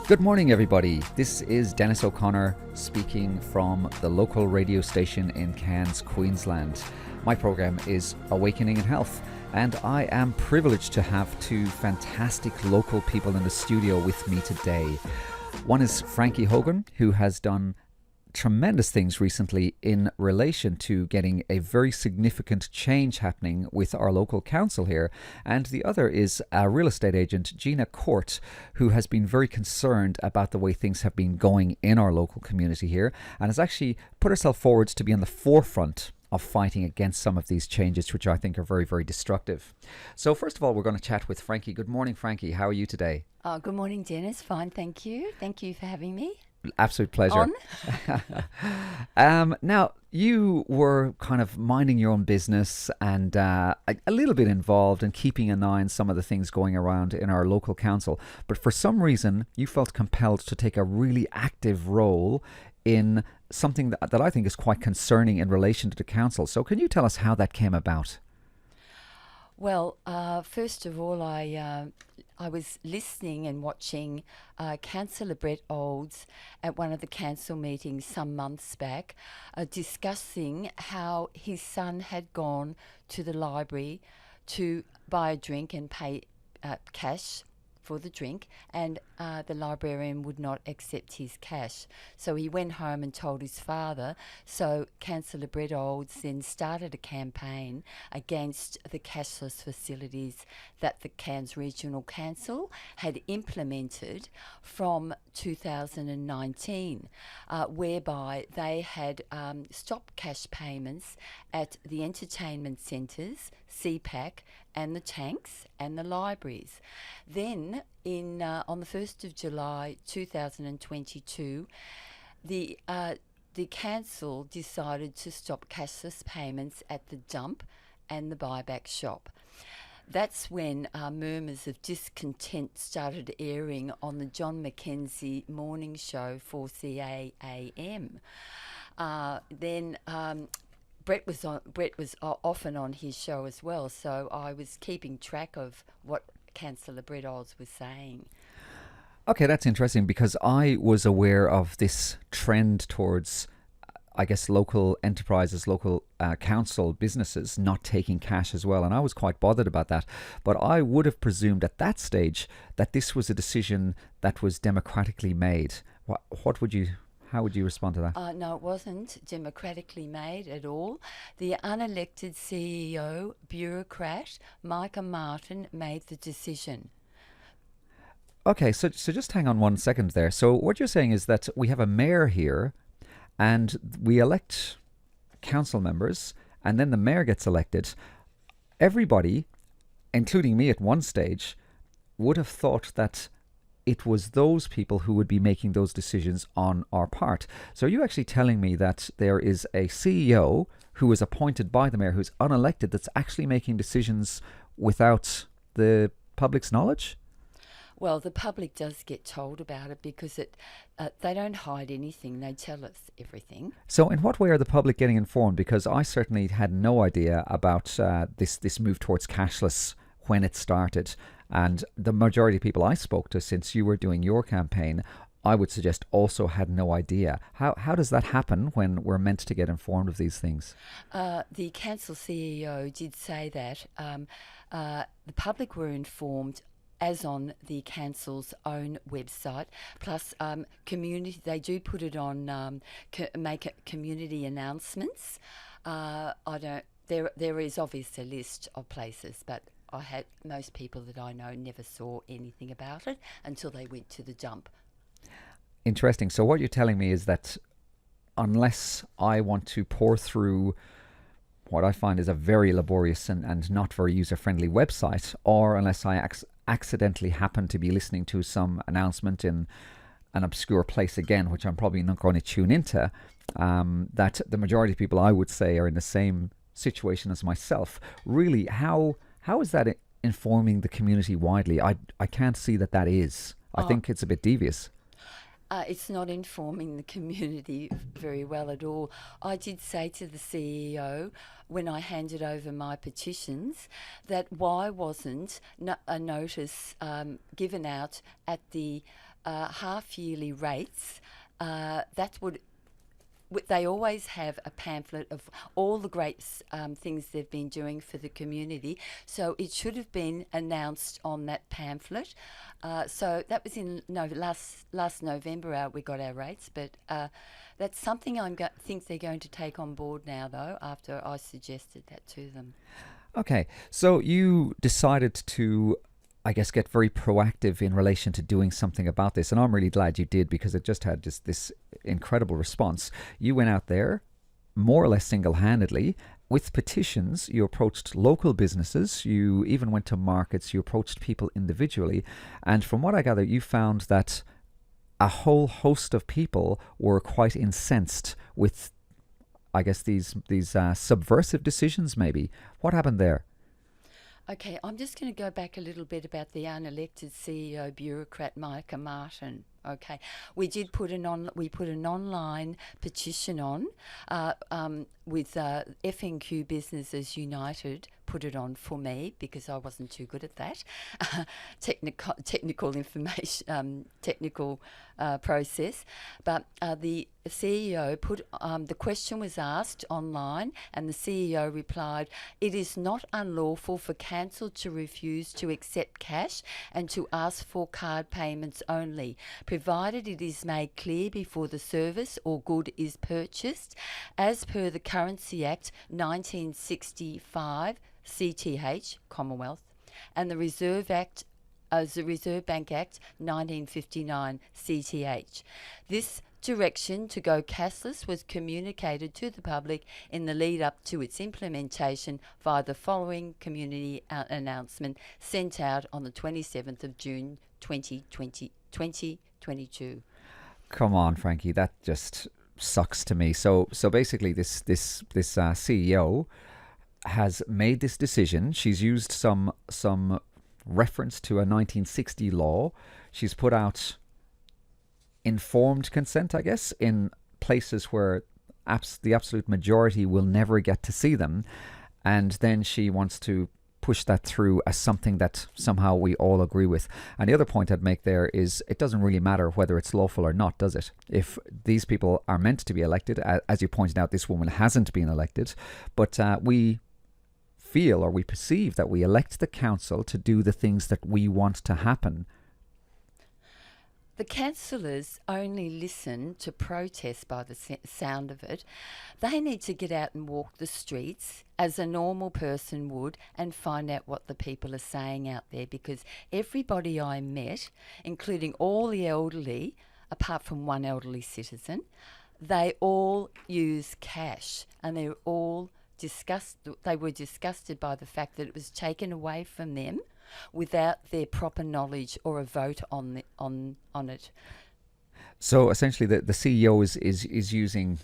Good morning, everybody. This is Dennis O'Connor speaking from the local radio station in Cairns, Queensland. My program is Awakening in Health, and I am privileged to have two fantastic local people in the studio with me today. One is Frankie Hogan, who has done tremendous things recently in relation to getting a very significant change happening with our local council here. And the other is a real estate agent, Geena Court, who has been very concerned about the way things have been going in our local community here and has actually put herself forward to be on the forefront of fighting against some of these changes, which I think are very, very destructive. So first of all, we're going to chat with Frankie. Good morning, Frankie. How are you today? Good morning, Dennis. Fine, thank you. Thank you for having me. Absolute pleasure. Now, you were kind of minding your own business and a little bit involved in keeping an eye on some of the things going around in our local council. But for some reason, you felt compelled to take a really active role in something that I think is quite concerning in relation to the council. So can you tell us how that came about? Well, first of all, I was listening and watching Councillor Brett Olds at one of the council meetings some months back, discussing how his son had gone to the library to buy a drink and pay cash for the drink, and the librarian would not accept his cash. So he went home and told his father. So Councillor Brett Olds then started a campaign against the cashless facilities that the Cairns Regional Council had implemented from 2019, whereby they had stopped cash payments at the entertainment centres, CPAC, and the tanks and the libraries. Then on the 1st of July 2022, the council decided to stop cashless payments at the dump and the buyback shop. That's when murmurs of discontent started airing on the John Mackenzie morning show 4CA AM. Then Brett was often on his show as well, so I was keeping track of what Councillor Brett Olds was saying. Okay, that's interesting because I was aware of this trend towards, I guess, local enterprises, local council businesses not taking cash as well, and I was quite bothered about that. But I would have presumed at that stage that this was a decision that was democratically made. How would you respond to that? No, it wasn't democratically made at all. The unelected CEO bureaucrat, Micah Martin, made the decision. Okay, so just hang on one second there. So what you're saying is that we have a mayor here and we elect council members and then the mayor gets elected. Everybody, including me at one stage, would have thought that it was those people who would be making those decisions on our part. So are you actually telling me that there is a CEO who is appointed by the mayor who's unelected that's actually making decisions without the public's knowledge? Well, the public does get told about it because they don't hide anything. They tell us everything. So in what way are the public getting informed? Because I certainly had no idea about this move towards cashless when it started. And the majority of people I spoke to since you were doing your campaign, I would suggest also had no idea. How does that happen when we're meant to get informed of these things? The council CEO did say that the public were informed as on the council's own website, plus community. They do put it on, make community announcements. There is obviously a list of places, but most people that I know never saw anything about it until they went to the dump. Interesting. So what you're telling me is that unless I want to pour through what I find is a very laborious and not very user-friendly website, or unless I accidentally happen to be listening to some announcement in an obscure place again, which I'm probably not going to tune into, that the majority of people I would say are in the same situation as myself. Really, how is that informing the community widely? I can't see that is. I think it's a bit devious. It's not informing the community very well at all. I did say to the CEO when I handed over my petitions that why wasn't a notice given out at the half-yearly rates, that would they always have a pamphlet of all the great things they've been doing for the community. So it should have been announced on that pamphlet. So that was in last November we got our rates, but that's something think they're going to take on board now, though, after I suggested that to them. Okay, so you decided to, I guess, get very proactive in relation to doing something about this. And I'm really glad you did, because it just had this incredible response. You went out there more or less single-handedly with petitions. You approached local businesses. You even went to markets. You approached people individually. And from what I gather, you found that a whole host of people were quite incensed with, I guess, these subversive decisions maybe. What happened there? Okay, I'm just going to go back a little bit about the unelected CEO bureaucrat Micah Martin. Okay, we put an online petition on with FNQ Businesses United. Put it on for me because I wasn't too good at that technical information, technical process. But the CEO put the question was asked online, and the CEO replied, "It is not unlawful for council to refuse to accept cash and to ask for card payments only, provided it is made clear before the service or good is purchased, as per the Currency Act 1965, CTH, Commonwealth, and the Reserve Bank Act 1959, CTH. This direction to go cashless was communicated to the public in the lead up to its implementation via the following community announcement sent out on the 27th of June 2022. Come on, Frankie, that just sucks to me. So basically, this CEO has made this decision. She's used some reference to a 1960 law. She's put out informed consent, I guess, in places where the absolute majority will never get to see them. And then she wants to push that through as something that somehow we all agree with. And the other point I'd make there is it doesn't really matter whether it's lawful or not, does it? If these people are meant to be elected, as you pointed out, this woman hasn't been elected, but we feel or we perceive that we elect the council to do the things that we want to happen. The councillors only listen to protest by the sound of it. They need to get out and walk the streets as a normal person would and find out what the people are saying out there, because everybody I met, including all the elderly, apart from one elderly citizen, they all use cash, and they're all they were disgusted by the fact that it was taken away from them without their proper knowledge or a vote on it. So essentially, the CEO is using,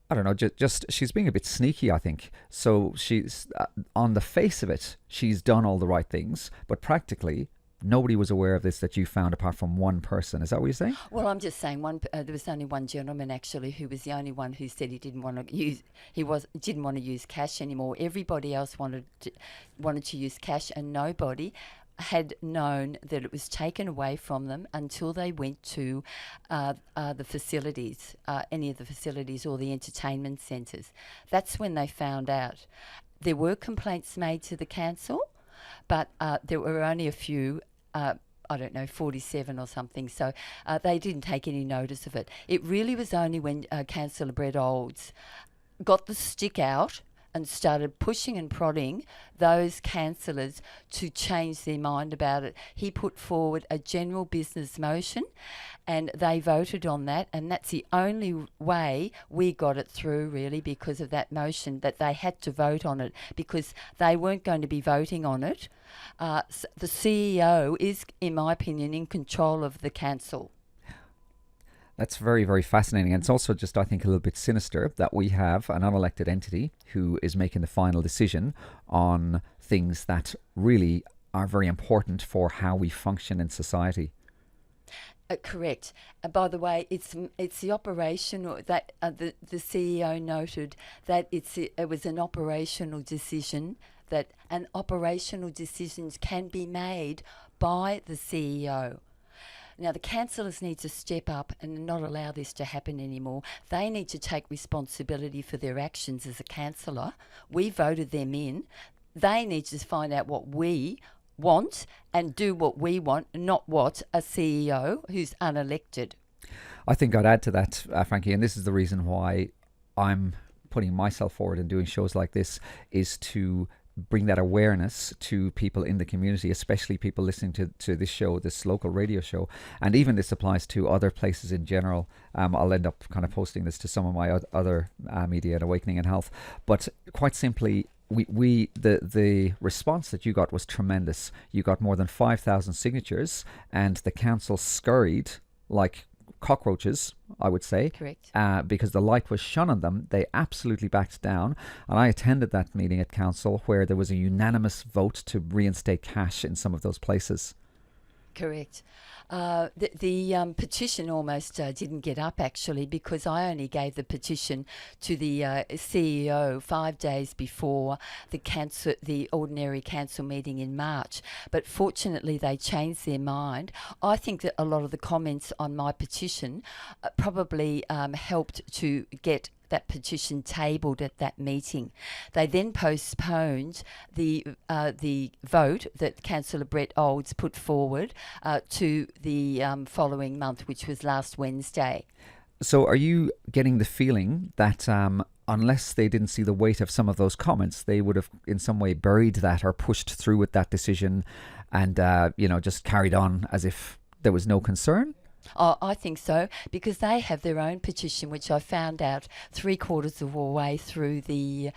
I don't know, just she's being a bit sneaky, I think. So she's on the face of it, she's done all the right things, but practically nobody was aware of this that you found apart from one person. Is that what you're saying? Well, I'm just saying there was only one gentleman actually who was the only one who said he didn't want to use cash anymore. Everybody else wanted to use cash, and nobody had known that it was taken away from them until they went to the facilities, any of the facilities or the entertainment centres. That's when they found out. There were complaints made to the council, but there were only a few, 47 or something, so they didn't take any notice of it. It really was only when Councillor Brett Olds got the stick out and started pushing and prodding those councillors to change their mind about it. He put forward a general business motion and they voted on that, and that's the only way we got it through, really, because of that motion, that they had to vote on it because they weren't going to be voting on it. The CEO is, in my opinion, in control of the council. That's very, very fascinating. And it's also just, I think, a little bit sinister that we have an unelected entity who is making the final decision on things that really are very important for how we function in society. Correct. By the way, it's the operational that the CEO noted that it was an operational decision, and operational decisions can be made by the CEO. Now, the councillors need to step up and not allow this to happen anymore. They need to take responsibility for their actions as a councillor. We voted them in. They need to find out what we want and do what we want, not what a CEO who's unelected. I think I'd add to that, Frankie, and this is the reason why I'm putting myself forward and doing shows like this, is to bring that awareness to people in the community, especially people listening to this show, this local radio show. And even this applies to other places in general. I'll end up kind of posting this to some of my other media at Awakening in Health. But quite simply, the response that you got was tremendous. You got more than 5,000 signatures, and the council scurried like cockroaches, I would say. Correct. Because the light was shone on them. They absolutely backed down. And I attended that meeting at council where there was a unanimous vote to reinstate cash in some of those places. Correct. The petition almost didn't get up, actually, because I only gave the petition to the CEO 5 days before the ordinary council meeting in March. But fortunately, they changed their mind. I think that a lot of the comments on my petition probably helped to get that petition tabled at that meeting. They then postponed the vote that Councillor Brett Olds put forward to the following month, which was last Wednesday. So are you getting the feeling that unless they didn't see the weight of some of those comments, they would have in some way buried that or pushed through with that decision and just carried on as if there was no concern? Oh, I think so, because they have their own petition, which I found out 3/4 of the way through the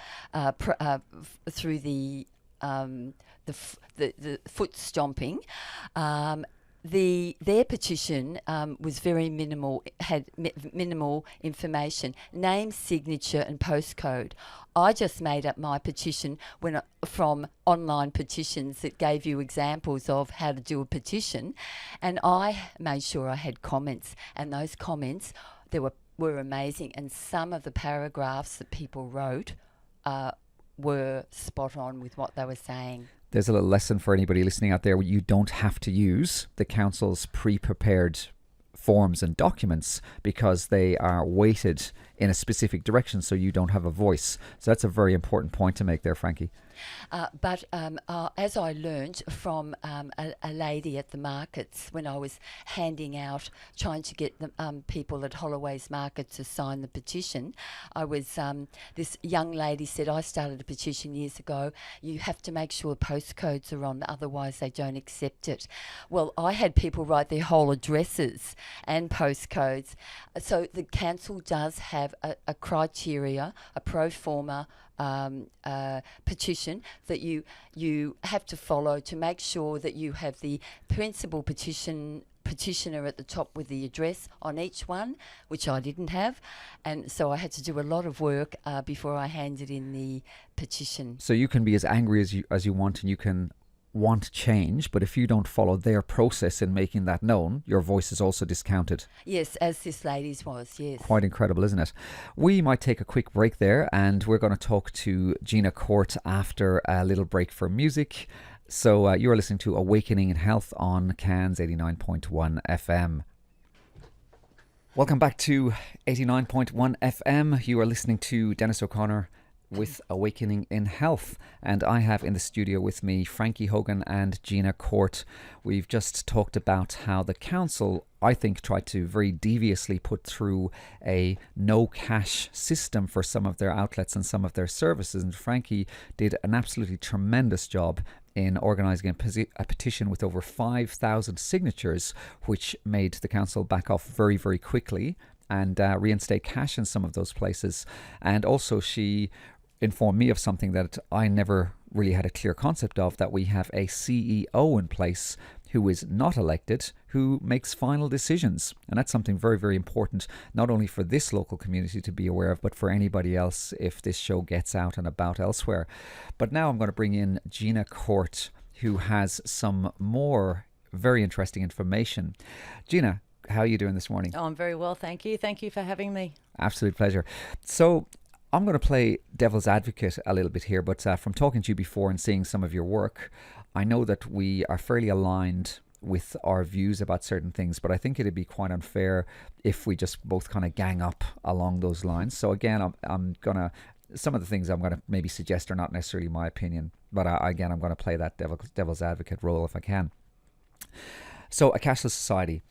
foot stomping. Their petition was very minimal, had minimal information, name, signature and postcode. I just made up my petition from online petitions that gave you examples of how to do a petition, and I made sure I had comments, and those comments were amazing, and some of the paragraphs that people wrote were spot on with what they were saying. There's a little lesson for anybody listening out there. You don't have to use the council's pre-prepared forms and documents because they are weighted in a specific direction, so you don't have a voice. So that's a very important point to make there, Frankie. But as I learned from a lady at the markets when I was trying to get the people at Holloway's Market to sign the petition, this young lady said, I started a petition years ago, you have to make sure postcodes are on, otherwise they don't accept it. Well, I had people write their whole addresses and postcodes. So the council does have a criteria, a pro forma petition that you have to follow to make sure that you have the principal petitioner at the top with the address on each one, which I didn't have, and so I had to do a lot of work before I handed in the petition. So you can be as angry as you want, and you can want change, but if you don't follow their process in making that known, your voice is also discounted. Yes, as this lady's was, yes. Quite incredible, isn't it? We might take a quick break there, and we're going to talk to Geena Court after a little break for music. So you're listening to Awakening in Health on Cairns 89.1 FM. Welcome back to 89.1 FM. You are listening to Dennis O'Connor with Awakening in Health, and I have in the studio with me Frankie Hogan and Geena Court. We've just talked about how the council, I think, tried to very deviously put through a no cash system for some of their outlets and some of their services, and Frankie did an absolutely tremendous job in organising a petition with over 5,000 signatures, which made the council back off very, very quickly and reinstate cash in some of those places. And also she informed me of something that I never really had a clear concept of, that we have a CEO in place who is not elected, who makes final decisions. And that's something very, very important, not only for this local community to be aware of, but for anybody else if this show gets out and about elsewhere. But now I'm going to bring in Geena Court, who has some more very interesting information. Geena, how are you doing this morning? Oh, I'm very well, thank you. Thank you for having me. Absolute pleasure. So I'm going to play devil's advocate a little bit here, but from talking to you before and seeing some of your work, I know that we are fairly aligned with our views about certain things, but I think it'd be quite unfair if we just both kind of gang up along those lines. So again, I'm gonna, some of the things I'm gonna maybe suggest are not necessarily my opinion, but again, I'm gonna play that devil's advocate role if I can. So a cashless society.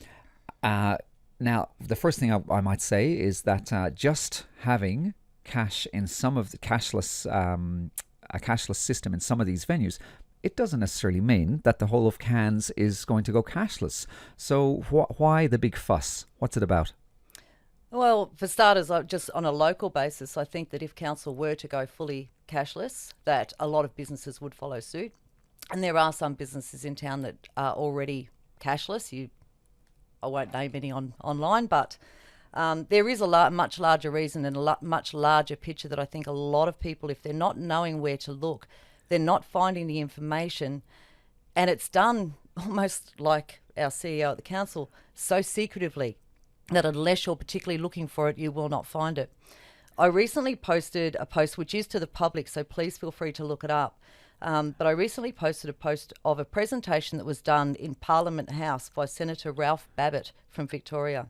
Now, the first thing I might say is that just having cash in some of the cashless, a cashless system in some of these venues, it doesn't necessarily mean that the whole of Cairns is going to go cashless. So why the big fuss? What's it about? Well, for starters, just on a local basis, I think that if council were to go fully cashless, that a lot of businesses would follow suit. And there are some businesses in town that are already cashless. I won't name any online, but there is a much larger reason and a much larger picture that I think a lot of people, if they're not knowing where to look, they're not finding the information, and it's done almost like our CEO at the council, so secretively that unless you're particularly looking for it, you will not find it. I recently posted a post which is to the public, so please feel free to look it up. But I recently posted a post of a presentation that was done in Parliament House by Senator Ralph Babbitt from Victoria.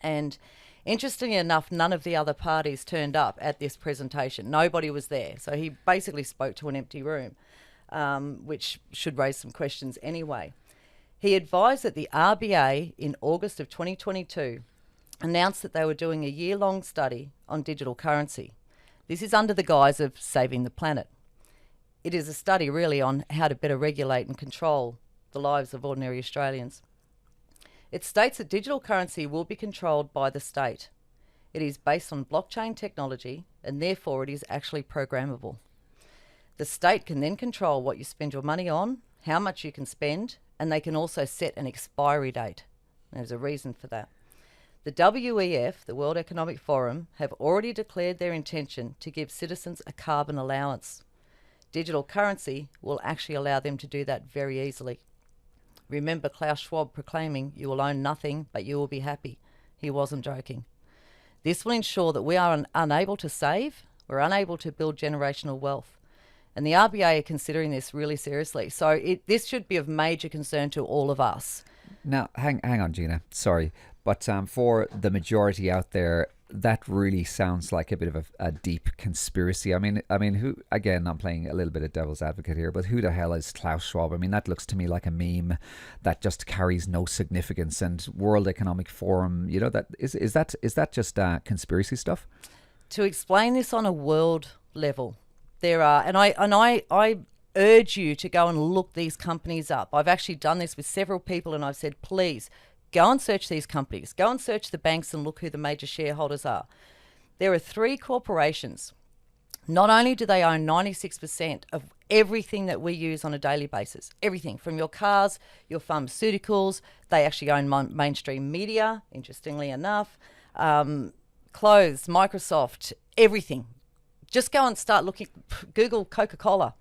And interestingly enough, none of the other parties turned up at this presentation. Nobody was there. So he basically spoke to an empty room, which should raise some questions anyway. He advised that the RBA in August of 2022 announced that they were doing a year-long study on digital currency. This is under the guise of saving the planet. It is a study really on how to better regulate and control the lives of ordinary Australians. It states that digital currency will be controlled by the state. It is based on blockchain technology and therefore it is actually programmable. The state can then control what you spend your money on, how much you can spend, and they can also set an expiry date. There's a reason for that. The WEF, the World Economic Forum, have already declared their intention to give citizens a carbon allowance. Digital currency will actually allow them to do that very easily. Remember Klaus Schwab proclaiming, "You will own nothing, but you will be happy." He wasn't joking. This will ensure that we are unable to save, we're unable to build generational wealth. And the RBA are considering this really seriously. So this should be of major concern to all of us. Now, hang on, Geena. Sorry. But for the majority out there, that really sounds like a bit of a deep conspiracy. I mean, who? Again, I'm playing a little bit of devil's advocate here, but who the hell is Klaus Schwab? I mean, that looks to me like a meme that just carries no significance. And World Economic Forum, you know, that is that just conspiracy stuff? To explain this on a world level, there are, and I urge you to go and look these companies up. I've actually done this with several people, and I've said, please, go and search these companies. Go and search the banks and look who the major shareholders are. There are 3 corporations. Not only do they own 96% of everything that we use on a daily basis, everything from your cars, your pharmaceuticals, they actually own mainstream media, interestingly enough, clothes, Microsoft, everything. Just go and start looking, Google Coca-Cola,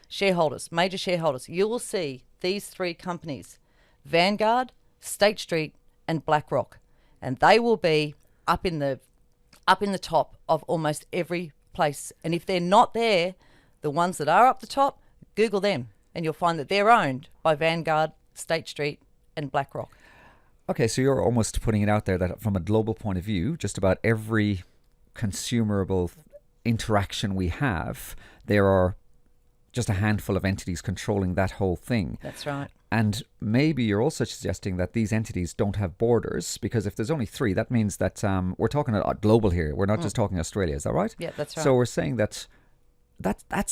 shareholders, major shareholders. You will see these 3 companies, Vanguard, State Street and BlackRock, and they will be up in the top of almost every place. And if they're not there, the ones that are up the top, Google them and you'll find that they're owned by Vanguard, State Street and BlackRock. Okay, so you're almost putting it out there that from a global point of view, just about every consumable interaction we have, there are just a handful of entities controlling that whole thing. That's right. And maybe you're also suggesting that these entities don't have borders, because if there's only 3, that means that we're talking global here. We're not just talking Australia. Is that right? Yeah, that's right. So we're saying that's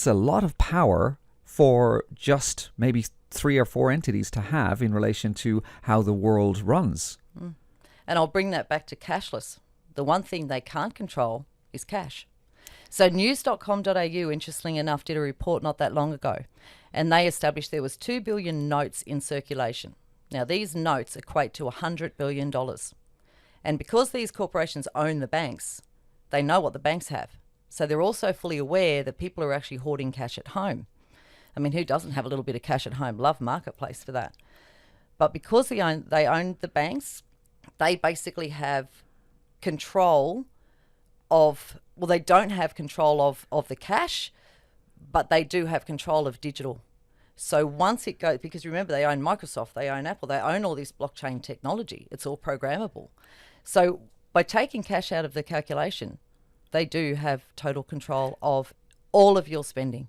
a lot of power for just maybe 3 or 4 entities to have in relation to how the world runs. And I'll bring that back to cashless. The one thing they can't control is cash. So news.com.au, interestingly enough, did a report not that long ago, and they established there was 2 billion notes in circulation. Now, these notes equate to $100 billion. And because these corporations own the banks, they know what the banks have. So they're also fully aware that people are actually hoarding cash at home. I mean, who doesn't have a little bit of cash at home? Love Marketplace for that. But because they own the banks, they basically have control of, well, they don't have control of the cash, but they do have control of digital. So once it goes, because remember, they own Microsoft, they own Apple, they own all this blockchain technology. It's all programmable. So by taking cash out of the calculation, they do have total control of all of your spending.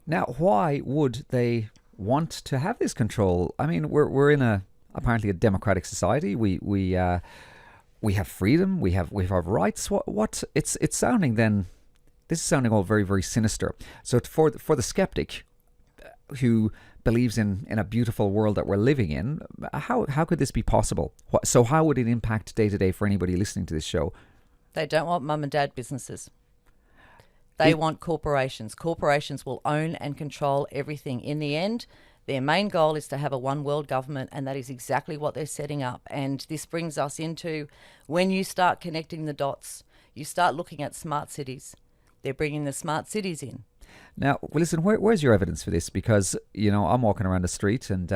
Now, why would they want to have this control? I mean, we're in apparently a democratic society. We have freedom. We have rights. What it's sounding then. This is sounding all very, very sinister. So for the skeptic who believes in a beautiful world that we're living in, how could this be possible? So how would it impact day to day for anybody listening to this show? They don't want mum and dad businesses. They want corporations. Corporations will own and control everything. In the end, their main goal is to have a one world government, and that is exactly what they're setting up. And this brings us into when you start connecting the dots, you start looking at smart cities. They're bringing the smart cities in. Now, well, listen, where's your evidence for this? Because, I'm walking around the street and,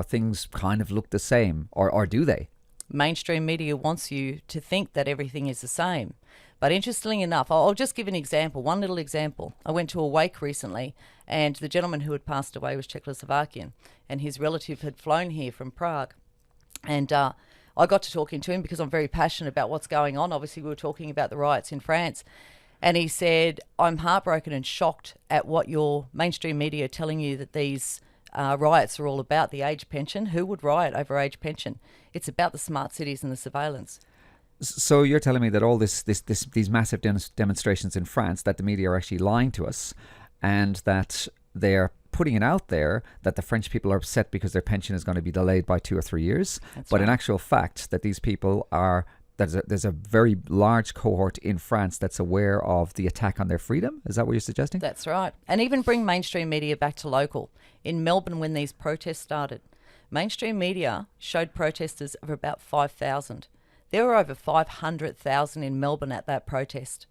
things kind of look the same. Or do they? Mainstream media wants you to think that everything is the same. But interestingly enough, I'll just give an example, one little example. I went to a wake recently, and the gentleman who had passed away was Czechoslovakian, and his relative had flown here from Prague. And I got to talking to him because I'm very passionate about what's going on. Obviously, we were talking about the riots in France. And he said, I'm heartbroken and shocked at what your mainstream media are telling you that these riots are all about, the age pension. Who would riot over age pension? It's about the smart cities and the surveillance. So you're telling me that all these massive demonstrations in France, that the media are actually lying to us, and that they're putting it out there that the French people are upset because their pension is going to be delayed by 2 or 3 years. That's but right. in actual fact, that these people are... There's a very large cohort in France that's aware of the attack on their freedom. Is that what you're suggesting? That's right. And even bring mainstream media back to local. In Melbourne, when these protests started, mainstream media showed protesters of about 5,000. There were over 500,000 in Melbourne at that protest.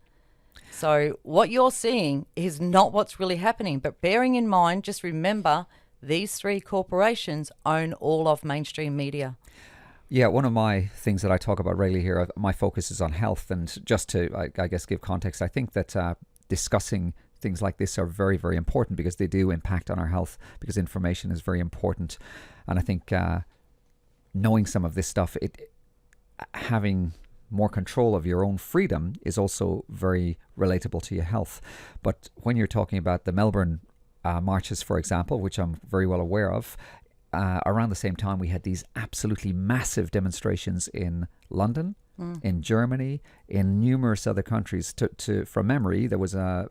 So what you're seeing is not what's really happening. But bearing in mind, just remember, these three corporations own all of mainstream media. Yeah, one of my things that I talk about regularly here, my focus is on health. And just to, I guess, give context, I think that discussing things like this are very, very important because they do impact on our health, because information is very important. And I think knowing some of this stuff, having more control of your own freedom is also very relatable to your health. But when you're talking about the Melbourne marches, for example, which I'm very well aware of, around the same time, we had these absolutely massive demonstrations in London, in Germany, in numerous other countries. From memory, there was a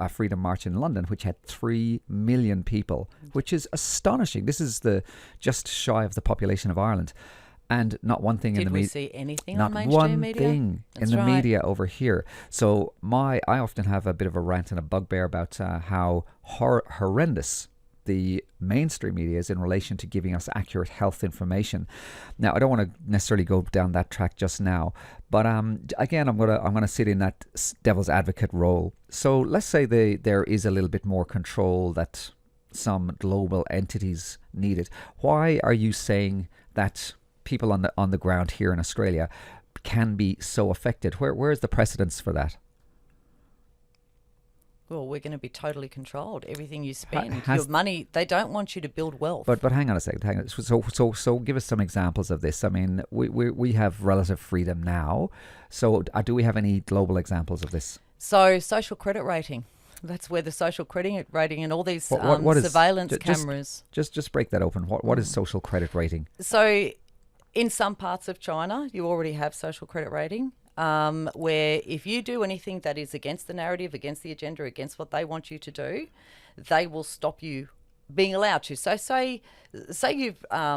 Freedom March in London, which had 3 million people, which is astonishing. This is just shy of the population of Ireland. And not one thing in the media. Did we see anything not on mainstream media? Not one thing in the media over here. So I often have a bit of a rant and a bugbear about how horrendous the mainstream media is in relation to giving us accurate health information. Now, I don't want to necessarily go down that track just now, but again, I'm gonna sit in that devil's advocate role. So let's say there is a little bit more control that some global entities needed. Why are you saying that people on the ground here in Australia can be so affected? Where is the precedence for that? Well, we're going to be totally controlled. Everything you spend, your money, they don't want you to build wealth. But hang on a second. So give us some examples of this. I mean, we have relative freedom now. So do we have any global examples of this? So social credit rating. That's where the social credit rating and all these what is, surveillance cameras. Just break that open. What is social credit rating? So in some parts of China, you already have social credit rating. Where if you do anything that is against the narrative, against the agenda, against what they want you to do, they will stop you being allowed to. So say you've, I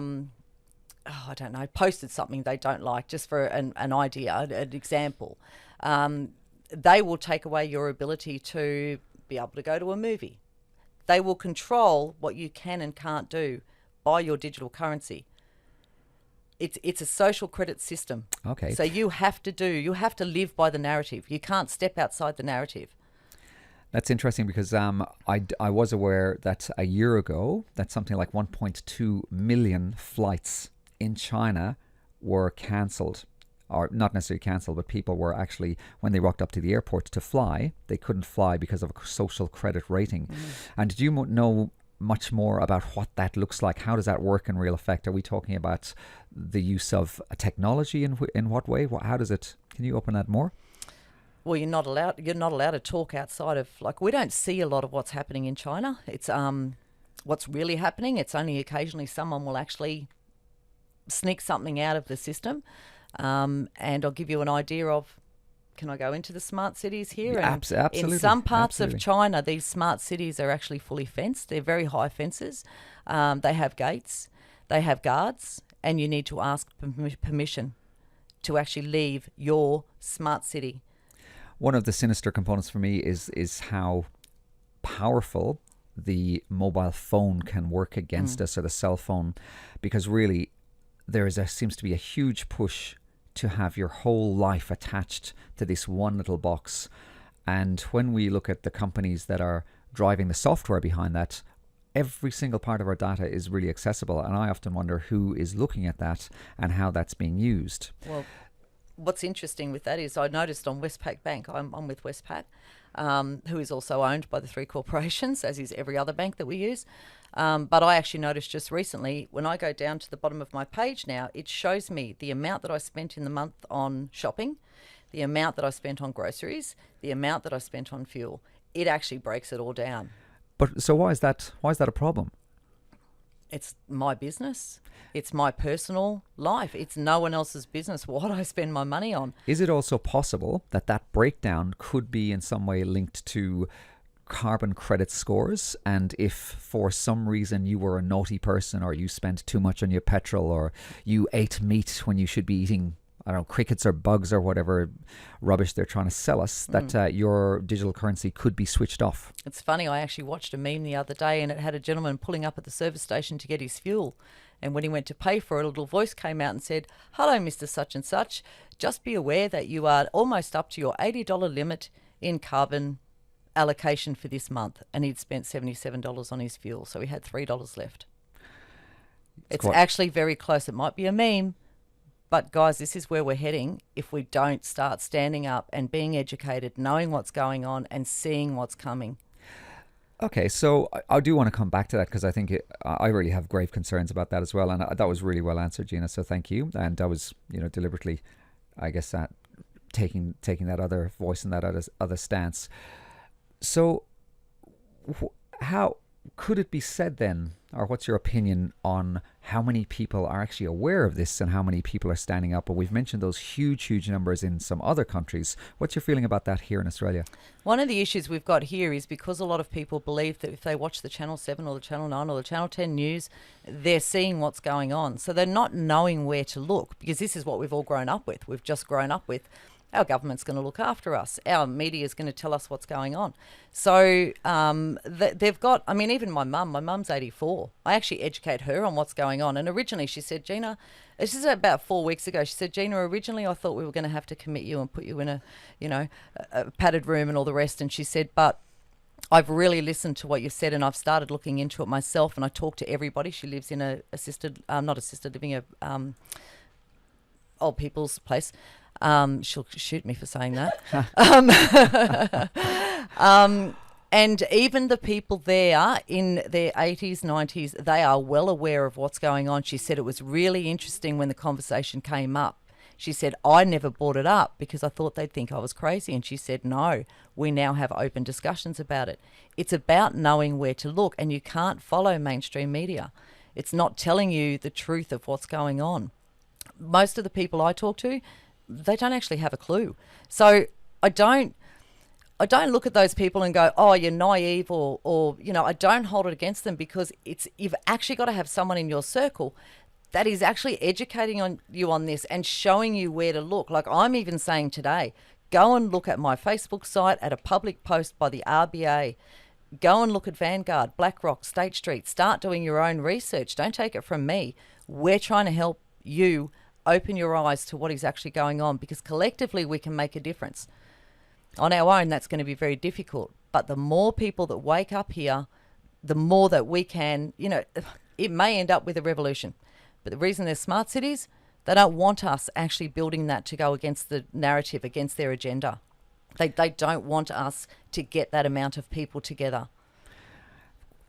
don't know, posted something they don't like, just for an idea, an example. They will take away your ability to be able to go to a movie. They will control what you can and can't do by your digital currency. It's a social credit system. Okay. So you have to live by the narrative. You can't step outside the narrative. That's interesting because I was aware that a year ago that something like 1.2 million flights in China were cancelled. Or not necessarily cancelled, but people were actually, when they rocked up to the airport to fly, they couldn't fly because of a social credit rating. And did you know much more about what that looks like? How does that work in real effect? Are we talking about the use of technology in what way? How does it? Can you open that more? Well, you're not allowed to talk outside of, like, we don't see a lot of what's happening in China. It's what's really happening. It's only occasionally someone will actually sneak something out of the system. And I'll give you an idea of, can I go into the smart cities here? Yeah, And absolutely. In some parts Absolutely. of China, these smart cities are actually fully fenced. They're very high fences. They have gates. They have guards. And you need to ask permission to actually leave your smart city. One of the sinister components for me is how powerful the mobile phone can work against us, or the cell phone, because really seems to be a huge push to have your whole life attached to this one little box. And when we look at the companies that are driving the software behind that, every single part of our data is really accessible. And I often wonder who is looking at that and how that's being used. Well, what's interesting with that is I noticed on Westpac Bank, I'm with Westpac, who is also owned by the three corporations, as is every other bank that we use. But I actually noticed just recently, when I go down to the bottom of my page now, it shows me the amount that I spent in the month on shopping, the amount that I spent on groceries, the amount that I spent on fuel. It actually breaks it all down. But so why is that a problem? It's my business. It's my personal life. It's no one else's business what I spend my money on. Is it also possible that that breakdown could be in some way linked to carbon credit scores? And if for some reason you were a naughty person, or you spent too much on your petrol, or you ate meat when you should be eating, I don't know, crickets or bugs or whatever rubbish they're trying to sell us, that your digital currency could be switched off? It's funny, I actually watched a meme the other day, and it had a gentleman pulling up at the service station to get his fuel. And when he went to pay for it, a little voice came out and said, "Hello, Mr. Such and Such. Just be aware that you are almost up to your $80 limit in carbon allocation for this month." And he'd spent $77 on his fuel, so he had $3 left. It's actually very close. It might be a meme, but guys, this is where we're heading if we don't start standing up and being educated, knowing what's going on and seeing what's coming. Okay, so I do want to come back to that, because I think I really have grave concerns about that as well. And that was really well answered, Geena, so thank you. And I was, deliberately, I guess, taking that other voice and that other stance. So how could it be said then, or what's your opinion on how many people are actually aware of this and how many people are standing up? Well, we've mentioned those huge numbers in some other countries. What's your feeling about that here in Australia? One of the issues we've got here is because a lot of people believe that if they watch the Channel 7 or the Channel 9 or the Channel 10 news, they're seeing what's going on. So they're not knowing where to look, because this is what we've all grown up with. We've just grown up with, our government's going to look after us. Our media is going to tell us what's going on. So they've got, I mean, even my mum's 84. I actually educate her on what's going on. And originally she said, Geena, this is about 4 weeks ago, she said, Geena, originally I thought we were going to have to commit you and put you in a padded room and all the rest. And she said, but I've really listened to what you said, and I've started looking into it myself, and I talk to everybody. She lives in a not assisted living, old people's place. She'll shoot me for saying that. And even the people there in their 80s, 90s, they are well aware of what's going on. She said it was really interesting when the conversation came up. She said, I never brought it up because I thought they'd think I was crazy. And she said, no, we now have open discussions about it. It's about knowing where to look, and you can't follow mainstream media. It's not telling you the truth of what's going on. Most of the people I talk to, they don't actually have a clue. So I don't look at those people and go, oh, you're naive, or I don't hold it against them, because you've actually got to have someone in your circle that is actually educating you on this and showing you where to look. Like I'm even saying today, go and look at my Facebook site at a public post by the RBA. Go and look at Vanguard, BlackRock, State Street. Start doing your own research. Don't take it from me. We're trying to help you open your eyes to what is actually going on, because collectively we can make a difference. On our own, that's going to be very difficult. But the more people that wake up here, the more that we can, it may end up with a revolution. But the reason they're smart cities, they don't want us actually building that to go against the narrative, against their agenda. They don't want us to get that amount of people together.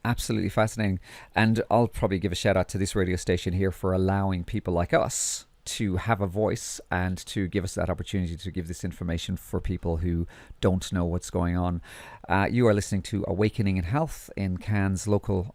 Absolutely fascinating. And I'll probably give a shout out to this radio station here for allowing people like us to have a voice and to give us that opportunity to give this information for people who don't know what's going on. You are listening to Awakening in Health on Cairns local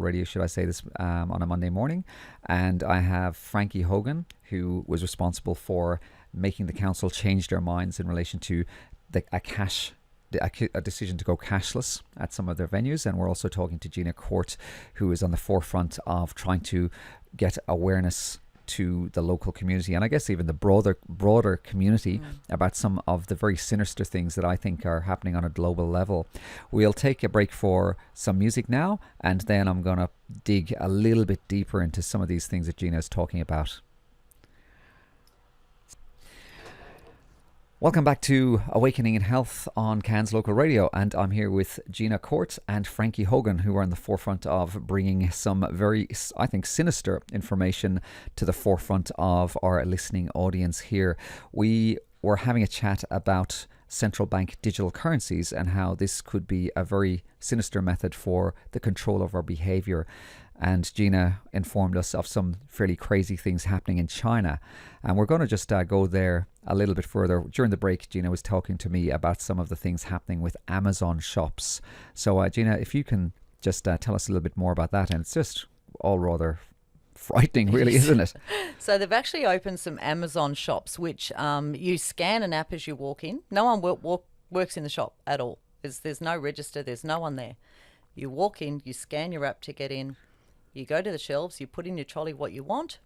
radio, should I say this, on a Monday morning. And I have Frankie Hogan, who was responsible for making the council change their minds in relation to a decision to go cashless at some of their venues. And we're also talking to Geena Court, who is on the forefront of trying to get awareness to the local community, and I guess even the broader community, about some of the very sinister things that I think are happening on a global level. We'll take a break for some music now, and then I'm going to dig a little bit deeper into some of these things that Geena is talking about. Welcome back to Awakening in Health on Cairns Local Radio, and I'm here with Geena Court and Frankie Hogan, who are in the forefront of bringing some very, I think, sinister information to the forefront of our listening audience here. We were having a chat about central bank digital currencies and how this could be a very sinister method for the control of our behaviour. And Geena informed us of some fairly crazy things happening in China. And we're going to just go there a little bit further. During the break, Geena was talking to me about some of the things happening with Amazon shops. So, Geena, if you can just tell us a little bit more about that. And it's just all rather frightening, really, isn't it? So they've actually opened some Amazon shops, which you scan an app as you walk in. No one works in the shop at all. There's no register. There's no one there. You walk in, you scan your app to get in. You go to the shelves, you put in your trolley what you want,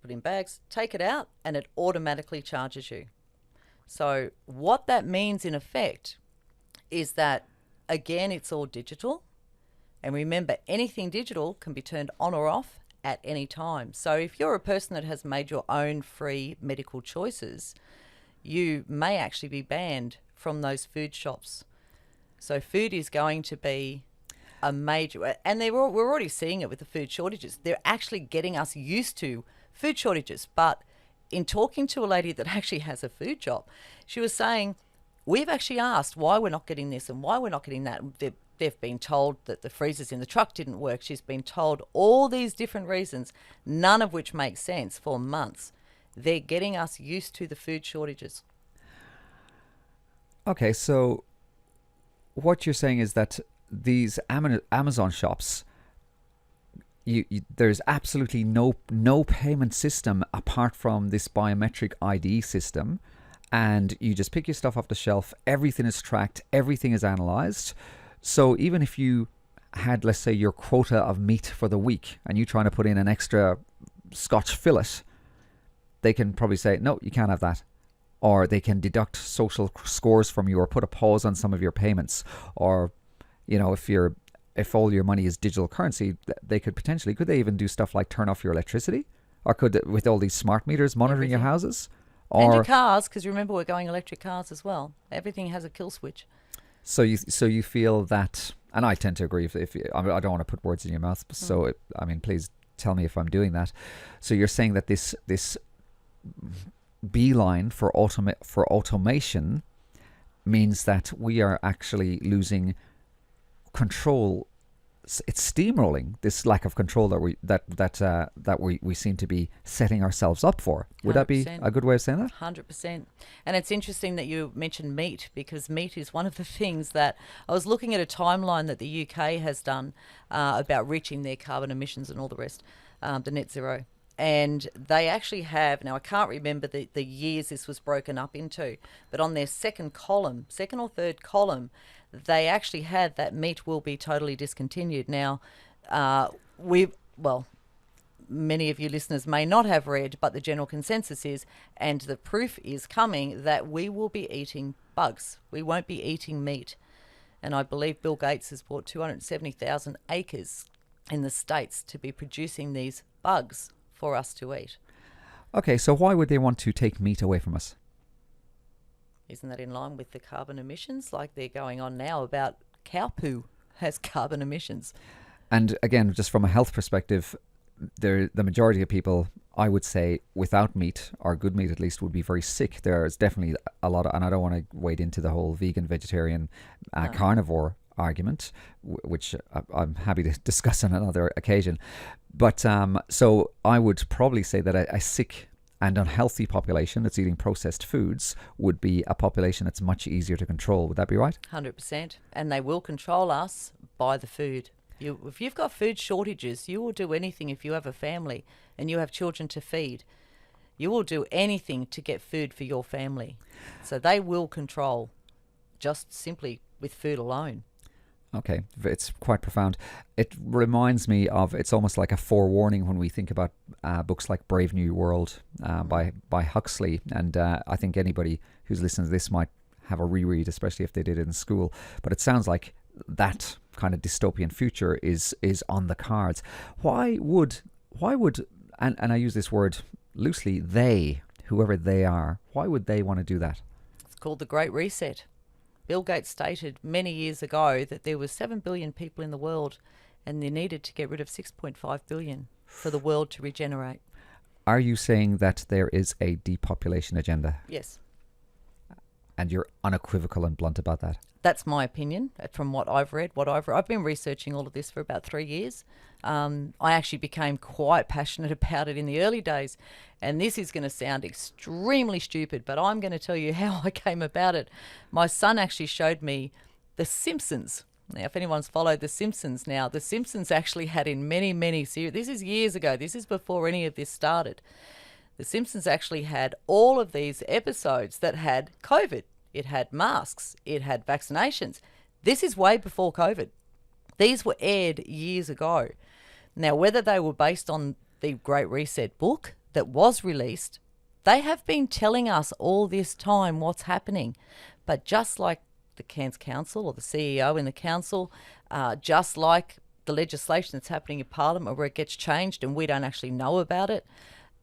put in bags, take it out, and it automatically charges you. So what that means in effect is that, again, it's all digital. And remember, anything digital can be turned on or off at any time. So if you're a person that has made your own free medical choices, you may actually be banned from those food shops. So food is going to be a major, and we're already seeing it with the food shortages. They're actually getting us used to food shortages. But in talking to a lady that actually has a food shop, she was saying, we've actually asked why we're not getting this and why we're not getting that. They've been told that the freezers in the truck didn't work. She's been told all these different reasons, none of which make sense, for months. They're getting us used to the food shortages. Okay, so what you're saying is that these Amazon shops, there's absolutely no payment system apart from this biometric ID system, and you just pick your stuff off the shelf. Everything is tracked, everything is analyzed. So even if you had, let's say, your quota of meat for the week, and you trying to put in an extra Scotch fillet, they can probably say, no, you can't have that. Or they can deduct social scores from you, or put a pause on some of your payments. Or, you know, if all your money is digital currency, they could they even do stuff like turn off your electricity? Or with all these smart meters monitoring your houses? And your cars, because remember, we're going electric cars as well. Everything has a kill switch. So you feel that, and I tend to agree. I don't want to put words in your mouth. So please tell me if I'm doing that. So you're saying that this beeline for automation means that we are actually losing control. It's steamrolling this lack of control that we seem to be setting ourselves up for. Would 100%. That be a good way of saying that? 100%. And it's interesting that you mentioned meat, because meat is one of the things that I was looking at a timeline that the UK has done about reaching their carbon emissions and all the rest, the net zero. And they actually have, now I can't remember the years this was broken up into, but on their second or third column, they actually had that meat will be totally discontinued. Now, many of you listeners may not have read, but the general consensus is, and the proof is coming, that we will be eating bugs. We won't be eating meat. And I believe Bill Gates has bought 270,000 acres in the States to be producing these bugs for us to eat. Okay, so why would they want to take meat away from us? Isn't that in line with the carbon emissions like they're going on now about cow poo has carbon emissions? And again, just from a health perspective, the majority of people, I would say, without meat, or good meat at least, would be very sick. There's definitely a lot of, and I don't want to wade into the whole vegan, vegetarian, carnivore argument, which I'm happy to discuss on another occasion. But so I would probably say that a sick and unhealthy population that's eating processed foods would be a population that's much easier to control. Would that be right? 100%. And they will control us by the food. If you've got food shortages, you will do anything. If you have a family and you have children to feed, you will do anything to get food for your family. So they will control just simply with food alone. Okay, it's quite profound. It reminds me of, it's almost like a forewarning when we think about books like Brave New World by Huxley. And I think anybody who's listening to this might have a reread, especially if they did it in school. But it sounds like that kind of dystopian future is on the cards. Why would and I use this word loosely, whoever they are, why would they want to do that? It's called the Great Reset. Bill Gates stated many years ago that there were 7 billion people in the world and they needed to get rid of 6.5 billion for the world to regenerate. Are you saying that there is a depopulation agenda? Yes. And you're unequivocal and blunt about that? That's my opinion from what I've read. I've been researching all of this for about 3 years. I actually became quite passionate about it in the early days. And this is going to sound extremely stupid, but I'm going to tell you how I came about it. My son actually showed me The Simpsons. Now, if anyone's followed The Simpsons now, The Simpsons actually had in many, many series. This is years ago. This is before any of this started. The Simpsons actually had all of these episodes that had COVID. It had masks. It had vaccinations. This is way before COVID. These were aired years ago. Now, whether they were based on the Great Reset book that was released, they have been telling us all this time what's happening. But just like the Cairns Council or the CEO in the council, just like the legislation that's happening in Parliament where it gets changed and we don't actually know about it,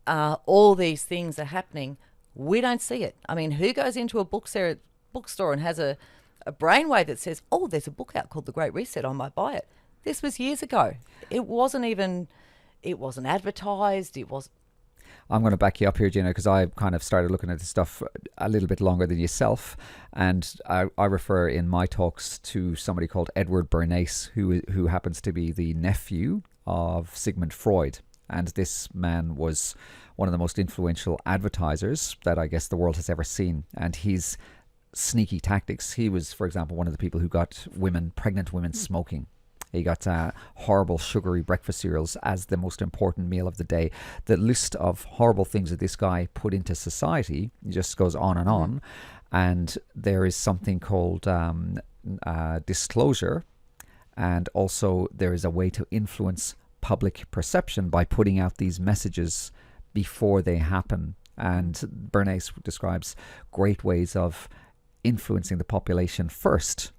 all these things are happening. We don't see it. I mean, who goes into a bookstore and has a brainwave that says, oh, there's a book out called The Great Reset, I might buy it. This was years ago. It wasn't advertised. I'm going to back you up here, Geena, because I kind of started looking at this stuff a little bit longer than yourself. And I refer in my talks to somebody called Edward Bernays, who happens to be the nephew of Sigmund Freud. And this man was one of the most influential advertisers that I guess the world has ever seen. And his sneaky tactics, he was, for example, one of the people who got pregnant women smoking. He got horrible sugary breakfast cereals as the most important meal of the day. The list of horrible things that this guy put into society just goes on and on. And there is something called disclosure. And also there is a way to influence public perception by putting out these messages before they happen. And Bernays describes great ways of influencing the population first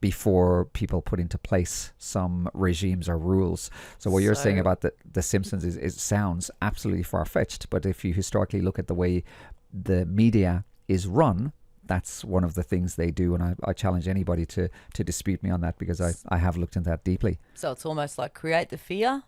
before people put into place some regimes or rules. So what you're saying about the Simpsons is sounds absolutely far-fetched, but if you historically look at the way the media is run, that's one of the things they do, and I challenge anybody to dispute me on that, because I have looked into that deeply. So it's almost like create the fear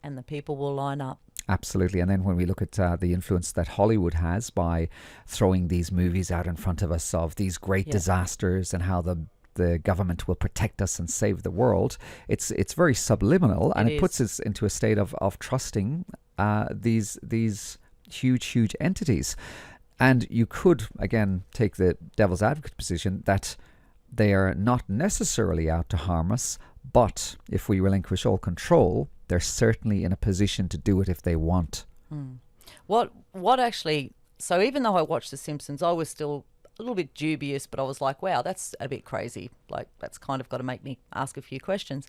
and the people will line up. Absolutely. And then when we look at the influence that Hollywood has by throwing these movies out in front of us of these great disasters and how the government will protect us and save the world, it's very subliminal, and it puts us into a state of trusting these huge entities. And you could, again, take the devil's advocate position that they are not necessarily out to harm us, but if we relinquish all control, they're certainly in a position to do it if they want. What actually, so even though I watched The Simpsons, I was still a little bit dubious, but I was like, wow, that's a bit crazy. Like, that's kind of got to make me ask a few questions.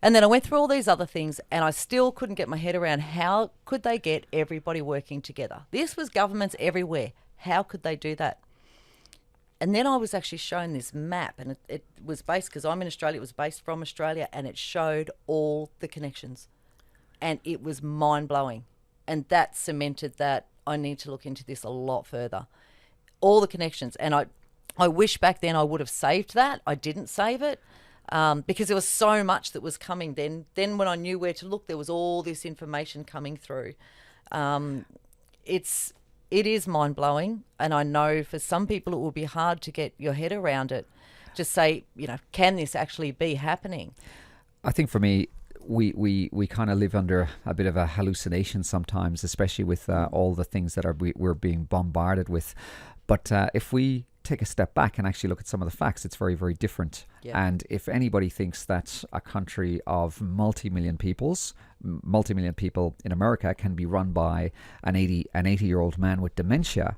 And then I went through all these other things and I still couldn't get my head around how could they get everybody working together. This was governments everywhere. How could they do that? And then I was actually shown this map, and it was based, because I'm in Australia, it was based from Australia, and it showed all the connections. And it was mind-blowing. And that cemented that I need to look into this a lot further. All the connections. And I wish back then I would have saved that. I didn't save it because there was so much that was coming then. Then when I knew where to look, there was all this information coming through. It is mind-blowing, and I know for some people it will be hard to get your head around it. just say, can this actually be happening? I think for me, we kind of live under a bit of a hallucination sometimes, especially with all the things that we're being bombarded with. But if we take a step back and actually look at some of the facts, it's very, very different. Yeah. And if anybody thinks that a country of multi-million people in America can be run by an 80-year-old man with dementia,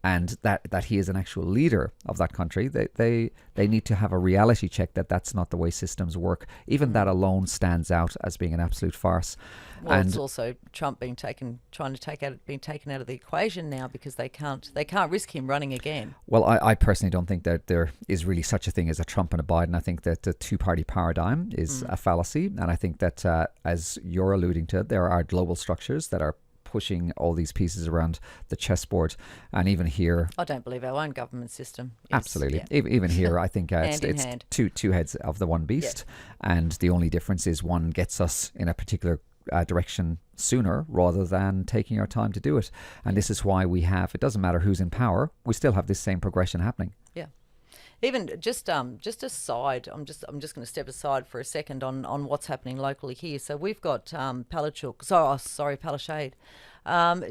and that he is an actual leader of that country, they need to have a reality check that that's not the way systems work. Even that alone stands out as being an absolute farce. Well, and it's also Trump being taken out of the equation now, because they can't risk him running again. Well, I personally don't think that there is really such a thing as a Trump and a Biden. I think that the two-party paradigm is a fallacy, and I think that as you're alluding to, there are global structures that are pushing all these pieces around the chessboard. And even here, I don't believe our own government system is, absolutely. Even here, I think it's hand. two heads of the one beast, and the only difference is one gets us in a particular direction sooner rather than taking our time to do it. And this is why it doesn't matter who's in power, we still have this same progression happening. Yeah. Even just aside, I'm just going to step aside for a second on what's happening locally here. So we've got Palaszczuk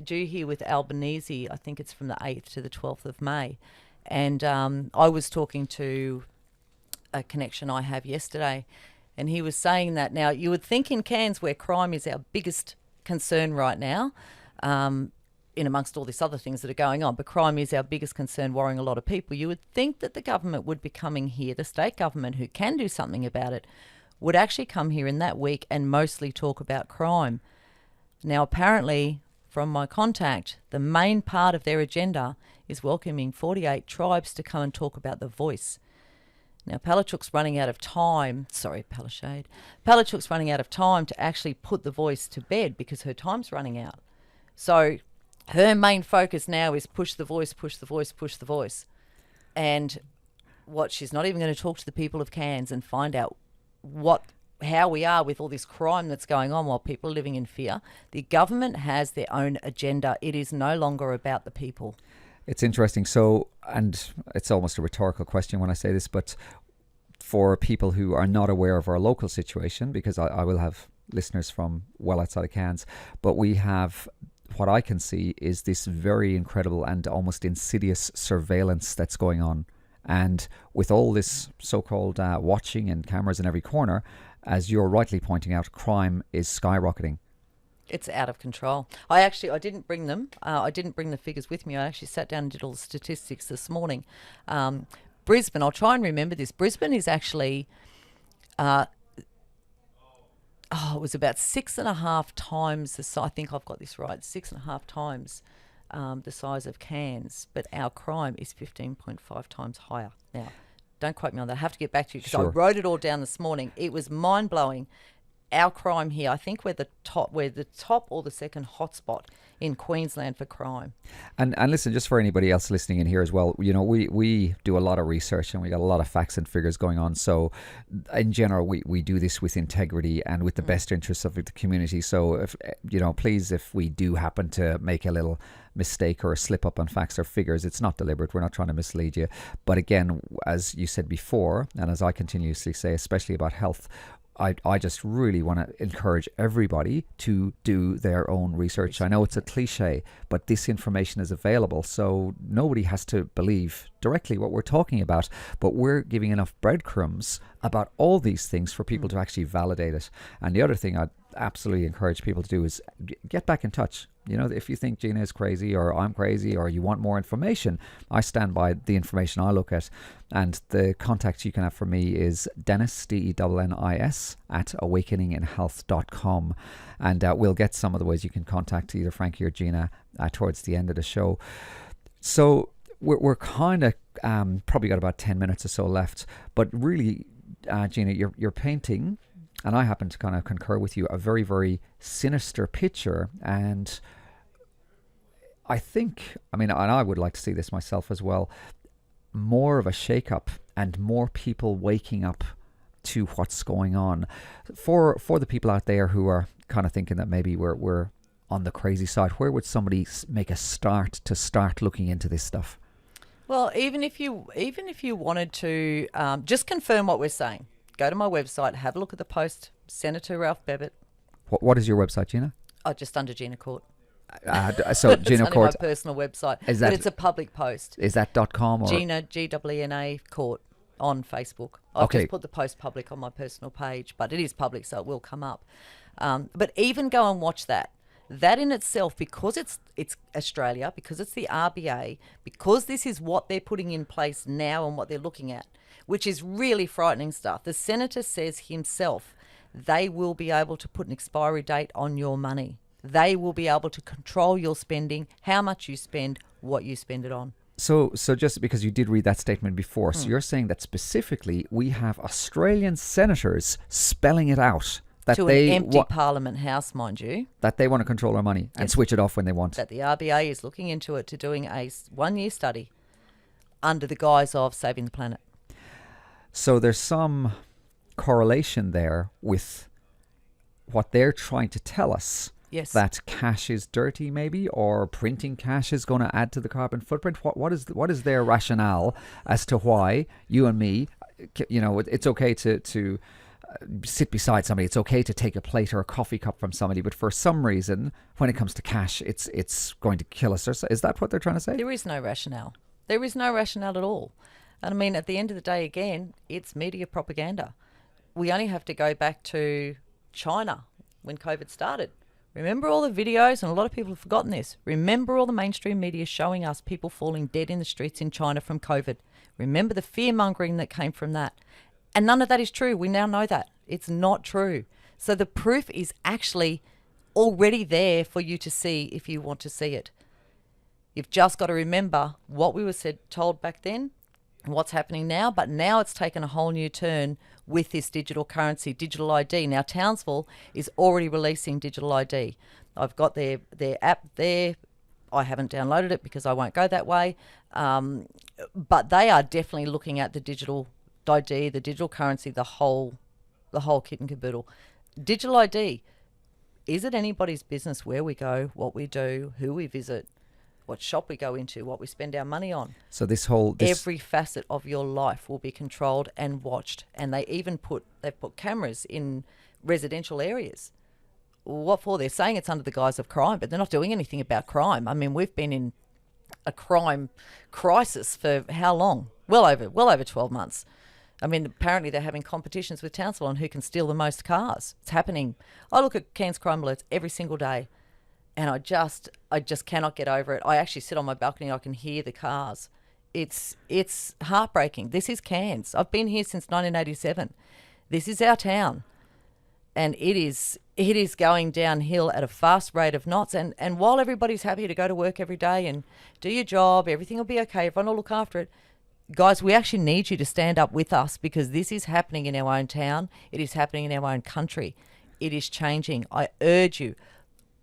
due here with Albanese. I think it's from the 8th to the 12th of May. And I was talking to a connection I have yesterday, and he was saying that now you would think in Cairns, where crime is our biggest concern right now, in amongst all these other things that are going on, but crime is our biggest concern, worrying a lot of people. You would think that the government would be coming here, the state government, who can do something about it, would actually come here in that week and mostly talk about crime. Now, apparently, from my contact, the main part of their agenda is welcoming 48 tribes to come and talk about the voice. Now, Palaszczuk's running out of time. Sorry, Palaszczuk's running out of time to actually put the voice to bed because her time's running out. So her main focus now is push the voice. And she's not even going to talk to the people of Cairns and find out how we are with all this crime that's going on while people are living in fear. The government has their own agenda. It is no longer about the people. It's interesting. So, and it's almost a rhetorical question when I say this, but for people who are not aware of our local situation, because I will have listeners from well outside of Cairns, but we have, what I can see is this very incredible and almost insidious surveillance that's going on. And with all this so-called watching and cameras in every corner, as you're rightly pointing out, crime is skyrocketing. It's out of control. I didn't bring them. I didn't bring the figures with me. I actually sat down and did all the statistics this morning. Brisbane, I'll try and remember this. Brisbane is actually, it was about 6.5 times the size. I think I've got this right. 6.5 times the size of Cairns, but our crime is 15.5 times higher. Now, don't quote me on that. I have to get back to you because I wrote it all down this morning. It was mind-blowing. Our crime here, I think we're the top or the second hotspot in Queensland for crime. And listen, just for anybody else listening in here as well, we do a lot of research and we got a lot of facts and figures going on. So in general, we do this with integrity and with the best interests of the community. So if please, if we do happen to make a little mistake or a slip up on facts or figures, it's not deliberate. We're not trying to mislead you. But again, as you said before, and as I continuously say, especially about health, I just really want to encourage everybody to do their own research. I know it's a cliche, but this information is available, so nobody has to believe directly what we're talking about, but we're giving enough breadcrumbs about all these things for people to actually validate it. And the other thing I'd absolutely encourage people to do is get back in touch. If you think Geena is crazy or I'm crazy or you want more information, I stand by the information I look at. And the contact you can have for me is Dennis, DENNIS, at awakeninginhealth.com. And we'll get some of the ways you can contact either Frankie or Geena towards the end of the show. So we're kind of probably got about 10 minutes or so left. But really, Geena, you're painting, and I happen to kind of concur with you, a very, very sinister picture. And I think, and I would like to see this myself as well, more of a shake-up and more people waking up to what's going on. For the people out there who are kind of thinking that maybe we're on the crazy side, where would somebody make a start looking into this stuff? Well, even if you wanted to just confirm what we're saying, go to my website, have a look at the post, Senator Ralph Bebbett. What is your website, Geena? Oh, just under Geena Court. So It's Geena only Court, my personal website, is but that- it's a public post. is that .com or? Geena, G-E-N-A Court on Facebook. I've Okay. just put the post public on my personal page, but it is public, so it will come up. But even go and watch that. That in itself, because it's Australia, because it's the RBA, because this is what they're putting in place now and what they're looking at, which is really frightening stuff. The senator says himself, they will be able to put an expiry date on your money. They will be able to control your spending, how much you spend, what you spend it on. So just because you did read that statement before, so you're saying that specifically we have Australian senators spelling it out that To they an empty Parliament House, mind you. that they want to control our money and Yes. switch it off when they want. That the RBA is looking into it, to doing a 1-year study under the guise of saving the planet. So there's some correlation there with what they're trying to tell us. Yes. That cash is dirty, maybe, or printing cash is going to add to the carbon footprint. What is their rationale as to why you and me, it's okay to sit beside somebody. It's okay to take a plate or a coffee cup from somebody, but for some reason, when it comes to cash, it's going to kill us. Is that what they're trying to say? There is no rationale. There is no rationale at all. And I mean, at the end of the day, again, it's media propaganda. We only have to go back to China when COVID started. Remember all the videos, and a lot of people have forgotten this. Remember all the mainstream media showing us people falling dead in the streets in China from COVID. Remember the fear-mongering that came from that. And none of that is true. We now know that. It's not true. So the proof is actually already there for you to see if you want to see it. You've just got to remember what we were told back then, what's happening now, but now it's taken a whole new turn with this digital currency, digital ID. Now, Townsville is already releasing digital ID. I've got their app there. I haven't downloaded it because I won't go that way. But they are definitely looking at the digital ID, the digital currency, the whole kit and caboodle. Digital ID, is it anybody's business where we go, what we do, who we visit, what shop we go into, what we spend our money on? So Every facet of your life will be controlled and watched. And they've put cameras in residential areas. What for? They're saying it's under the guise of crime, but they're not doing anything about crime. I mean, we've been in a crime crisis for how long? Well over 12 months. I mean, apparently they're having competitions with Townsville on who can steal the most cars. It's happening. I look at Cairns crime alerts every single day, and I just cannot get over it. I actually sit on my balcony. I can hear the cars. It's heartbreaking. This is Cairns. I've been here since 1987. This is our town, and it is going downhill at a fast rate of knots. And while everybody's happy to go to work every day and do your job, everything will be okay. Everyone will look after it. Guys, we actually need you to stand up with us, because this is happening in our own town. It is happening in our own country. It is changing. I urge you,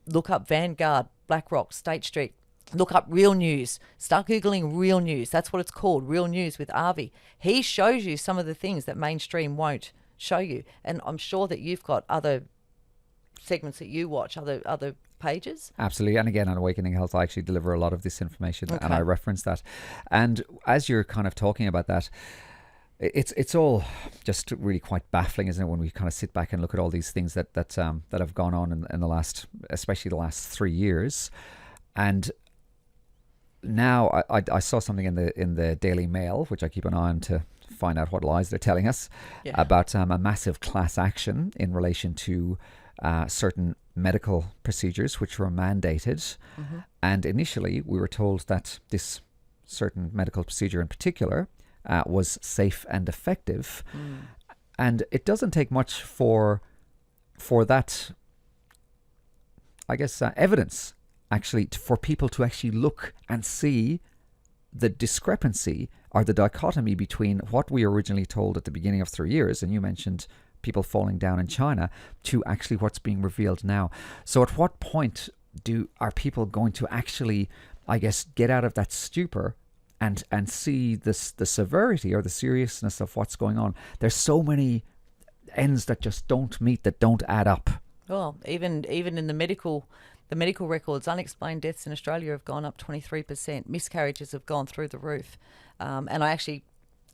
look up Vanguard, BlackRock, State Street. Look up Real News. Start Googling Real News. That's what it's called, Real News with Avi. He shows you some of the things that mainstream won't show you. And I'm sure that you've got other segments that you watch, other pages. Absolutely. And again, on Awakening Health, I actually deliver a lot of this information, Okay. and I reference that. And as you're kind of talking about that, it's all just really quite baffling, isn't it, when we kind of sit back and look at all these things that have gone on in the last, especially the last 3 years. And now I saw something in the Daily Mail, which I keep an eye on to find out what lies they're telling us, about a massive class action in relation to certain medical procedures which were mandated. Mm-hmm. And initially we were told that this certain medical procedure in particular was safe and effective. And it doesn't take much for that, I guess, evidence actually for people to actually look and see the discrepancy or the dichotomy between what we originally told at the beginning of 3 years, and you mentioned people falling down in China, to actually what's being revealed now. So at what point are people going to actually, I guess, get out of that stupor and see the severity or the seriousness of what's going on? There's so many ends that just don't meet, that don't add up. Well, even in the medical records, unexplained deaths in Australia have gone up 23%. Miscarriages have gone through the roof. And I actually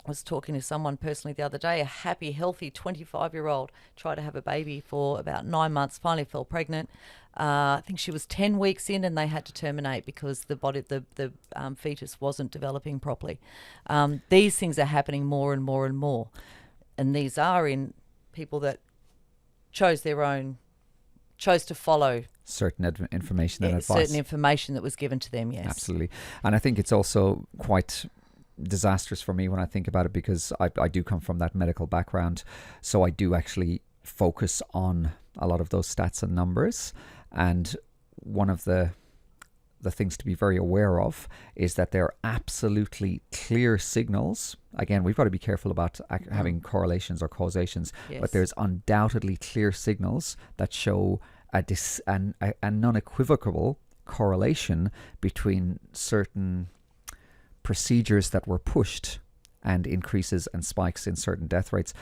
was talking to someone personally the other day, a happy, healthy 25-year-old, tried to have a baby for about 9 months, finally fell pregnant. I think she was 10 weeks in and they had to terminate because the fetus wasn't developing properly. These things are happening more and more and more. And these are in people that chose to follow Certain information and advice. certain information that was given to them, yes. Absolutely. And I think it's also quite disastrous for me when I think about it, because I do come from that medical background. So I do actually focus on a lot of those stats and numbers. And one of the things to be very aware of is that there are absolutely clear signals. Again, we've got to be careful about having correlations or causations, but there's undoubtedly clear signals that show a non-equivocal correlation between certain procedures that were pushed and increases and spikes in certain death rates.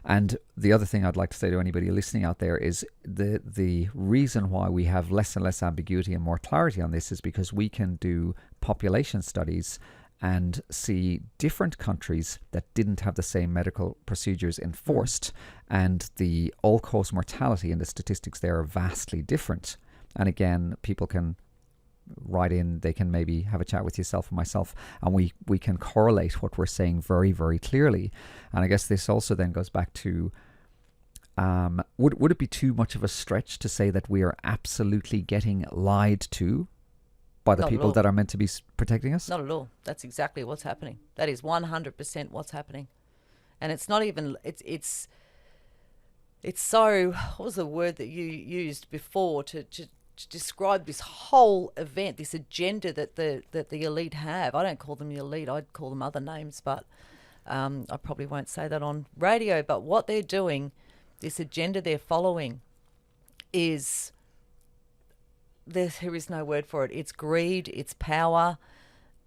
And the other thing I'd like to say to anybody listening out there is the reason why we have less and less ambiguity and more clarity on this is because we can do population studies and see different countries that didn't have the same medical procedures enforced, and the all-cause mortality and the statistics there are vastly different. And again, people can write in, they can maybe have a chat with yourself and myself, and we can correlate what we're saying very, very clearly. And I guess this also then goes back to, would it be too much of a stretch to say that we are absolutely getting lied to by the people that are meant to be protecting us? Not at all. That's exactly what's happening. That is 100% what's happening. And it's not even, it's so, what was the word that you used before to describe this whole event, this agenda that the elite have? I don't call them the elite, I'd call them other names, but I probably won't say that on radio. But what they're doing, this agenda they're following, is, there is no word for it. It's greed, it's power.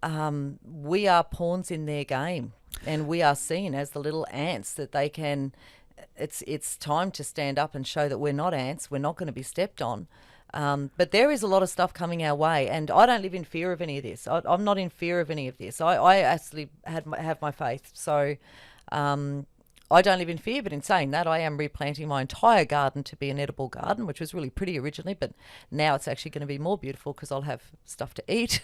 We are pawns in their game, and we are seen as the little ants that they can. It's time to stand up and show that we're not ants. We're not going to be stepped on. But there is a lot of stuff coming our way, and I don't live in fear of any of this. I'm not in fear of any of this. I actually have my faith. So I don't live in fear, but in saying that, I am replanting my entire garden to be an edible garden, which was really pretty originally, but now it's actually going to be more beautiful because I'll have stuff to eat.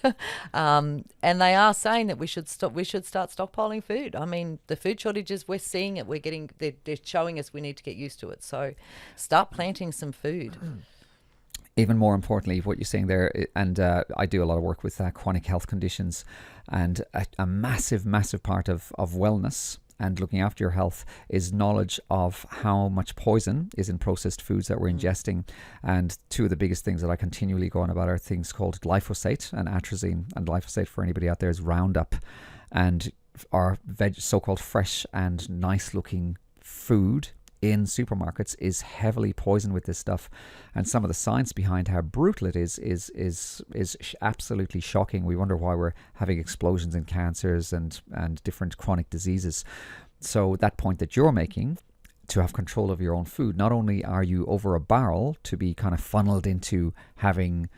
And they are saying that we should start stockpiling food. I mean, the food shortages, we're seeing it. They're showing us we need to get used to it. So start planting some food. Even more importantly, what you're saying there, and I do a lot of work with chronic health conditions, and a massive, massive part of wellness and looking after your health is knowledge of how much poison is in processed foods that we're ingesting. And two of the biggest things that I continually go on about are things called glyphosate and atrazine. And glyphosate, for anybody out there, is Roundup. And our so-called fresh and nice looking food in supermarkets is heavily poisoned with this stuff, and some of the science behind how brutal it is absolutely shocking. We wonder why we're having explosions in cancers and different chronic diseases. So that point that you're making, to have control of your own food, not only are you over a barrel to be kind of funneled into having,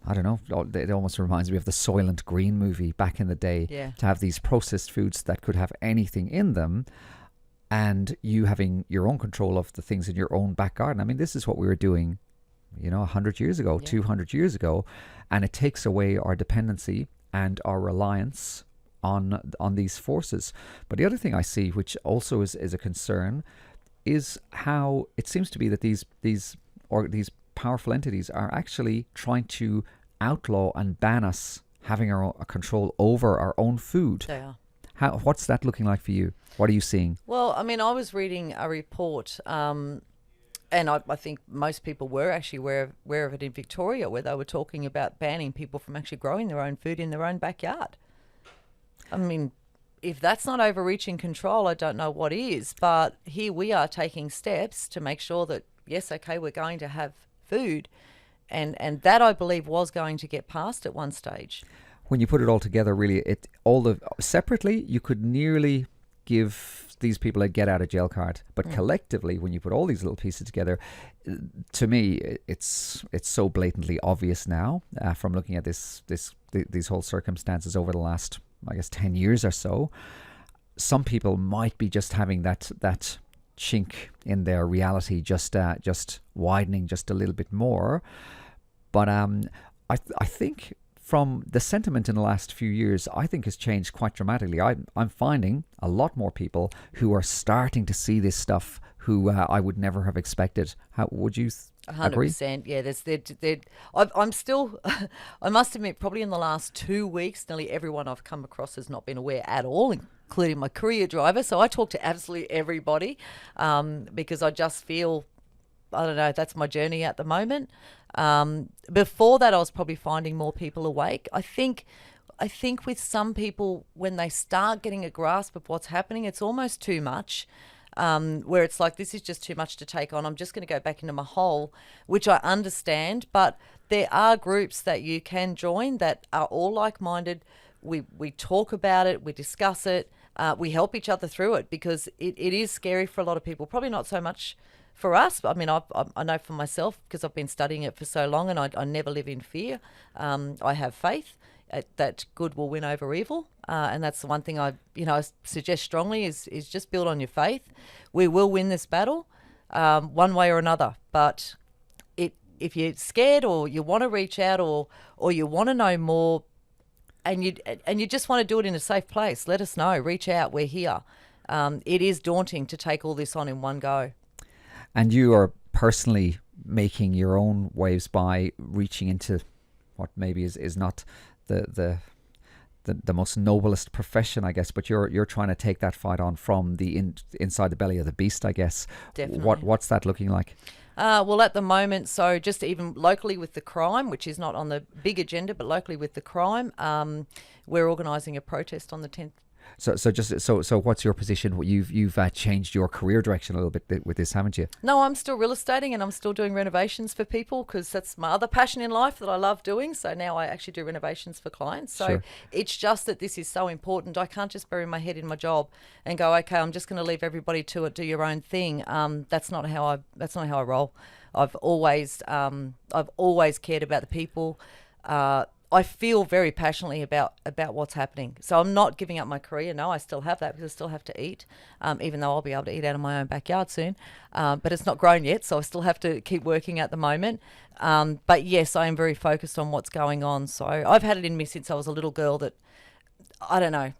I don't know, it almost reminds me of the Soylent Green movie back in the day, to have these processed foods that could have anything in them, and you having your own control of the things in your own back garden. I mean, this is what we were doing, 100 years ago, 200 years ago, and it takes away our dependency and our reliance on these forces. But the other thing I see, which also is a concern, is how it seems to be that these powerful entities are actually trying to outlaw and ban us having our own control over our own food. They are. What's that looking like for you? What are you seeing? Well, I mean, I was reading a report, and I think most people were actually aware of it in Victoria, where they were talking about banning people from actually growing their own food in their own backyard. I mean, if that's not overreaching control, I don't know what is. But here we are taking steps to make sure that, yes, okay, we're going to have food, and that, I believe, was going to get passed at one stage. When you put it all together, really, separately, you could nearly give these people a get out of jail card, but collectively, when you put all these little pieces together, to me, it's so blatantly obvious now from looking at these whole circumstances over the last, I guess, 10 years or so. Some people might be just having that chink in their reality just widening just a little bit more, but I think from the sentiment in the last few years, I think has changed quite dramatically. I'm finding a lot more people who are starting to see this stuff who I would never have expected. How would you agree? 100%. Yeah, I'm still, I must admit, probably in the last 2 weeks, nearly everyone I've come across has not been aware at all, including my courier driver. So I talk to absolutely everybody because I just feel, I don't know, that's my journey at the moment. Before that, I was probably finding more people awake. I think with some people, when they start getting a grasp of what's happening, it's almost too much. Where it's like, this is just too much to take on. I'm just going to go back into my hole, which I understand. But there are groups that you can join that are all like-minded. We talk about it, we discuss it, we help each other through it, because it is scary for a lot of people. Probably not so much for us. I mean, I know for myself, because I've been studying it for so long, and I never live in fear. I have faith that good will win over evil, and that's the one thing I suggest strongly is just build on your faith. We will win this battle, one way or another. But if you're scared, or you want to reach out, or you want to know more, and you just want to do it in a safe place, let us know. Reach out. We're here. It is daunting to take all this on in one go. And you are personally making your own waves by reaching into what maybe is not the most noblest profession, I guess, but you're trying to take that fight on from the inside the belly of the beast, I guess. Definitely. What's that looking like? Well, at the moment, so just even locally with the crime, which is not on the big agenda, but locally with the crime, we're organising a protest on the 10th. So what's your position? You've changed your career direction a little bit with this, haven't you? No, I'm still real estating, and I'm still doing renovations for people, because that's my other passion in life that I love doing. So now I actually do renovations for clients. So Sure. It's just that this is so important. I can't just bury my head in my job and go, okay, I'm just going to leave everybody to it, do your own thing. That's not how I roll. I've always cared about the people. I feel very passionately about what's happening. So I'm not giving up my career. No, I still have that, because I still have to eat, even though I'll be able to eat out of my own backyard soon. But it's not grown yet, so I still have to keep working at the moment. But yes, I am very focused on what's going on. So I've had it in me since I was a little girl that, I don't know.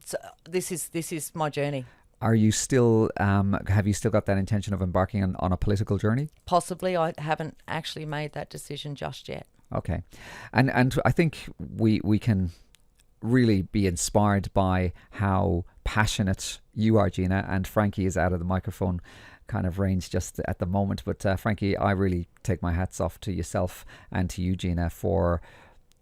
So this is my journey. Are you still, have you still got that intention of embarking on a political journey? Possibly. I haven't actually made that decision just yet. Okay. And I think we can really be inspired by how passionate you are, Geena, and Frankie is out of the microphone kind of range just at the moment. But Frankie, I really take my hats off to yourself and to you, Geena, for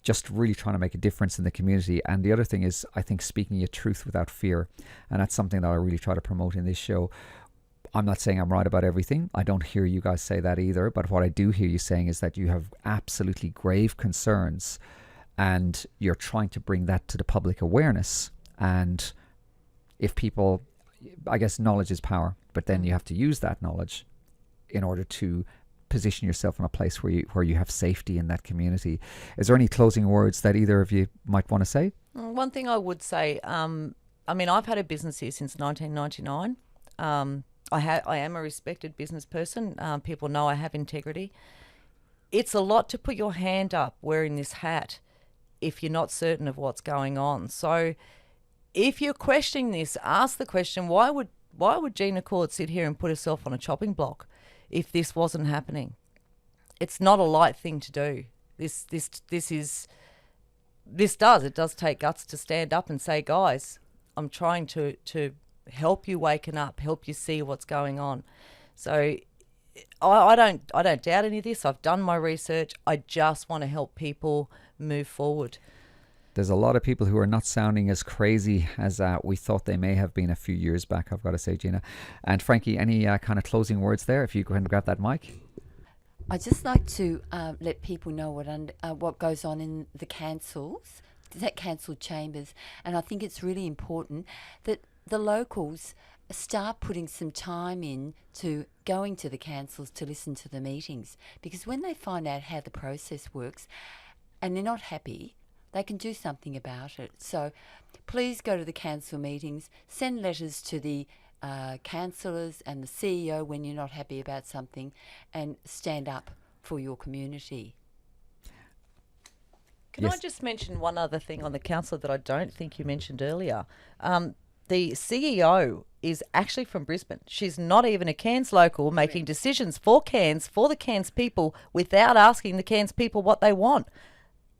just really trying to make a difference in the community. And the other thing is, I think, speaking your truth without fear. And that's something that I really try to promote in this show. I'm not saying I'm right about everything. I don't hear you guys say that either. But what I do hear you saying is that you have absolutely grave concerns, and you're trying to bring that to the public awareness. And if people, I guess knowledge is power, but then you have to use that knowledge in order to position yourself in a place where you have safety in that community. Is there any closing words that either of you might want to say? One thing I would say, I mean, I've had a business here since 1999. I am a respected business person. People know I have integrity. It's a lot to put your hand up wearing this hat if you're not certain of what's going on. So if you're questioning this, ask the question, why would Geena Court sit here and put herself on a chopping block if this wasn't happening? It's not a light thing to do. It does take guts to stand up and say, guys, I'm trying to help you waken up, help you see what's going on. So I don't doubt any of this. I've done my research. I just want to help people move forward. There's a lot of people who are not sounding as crazy as we thought they may have been a few years back, I've got to say, Geena. And Frankie, any kind of closing words there, if you go ahead and grab that mic? I'd just like to let people know what goes on in the council chambers. And I think it's really important that the locals start putting some time in to going to the councils to listen to the meetings, because when they find out how the process works and they're not happy, they can do something about it. So please go to the council meetings, send letters to the councillors and the CEO when you're not happy about something, and stand up for your community. Can I just mention one other thing on the council that I don't think you mentioned earlier? The CEO is actually from Brisbane. She's not even a Cairns local, making decisions for Cairns, for the Cairns people, without asking the Cairns people what they want.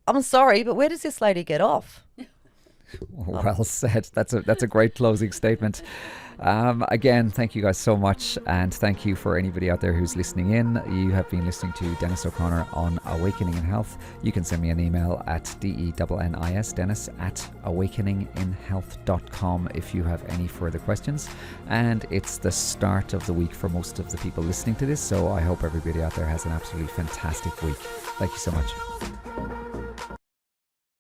I'm sorry, but where does this lady get off? Well said. That's a great closing statement. Again, thank you guys so much, and thank you for anybody out there who's listening in. You have been listening to Dennis O'Connor on Awakening in Health. You can send me an email at DENNIS, Dennis at awakeninginhealth.com if you have any further questions. And it's the start of the week for most of the people listening to this, so I hope everybody out there has an absolutely fantastic week. Thank you so much.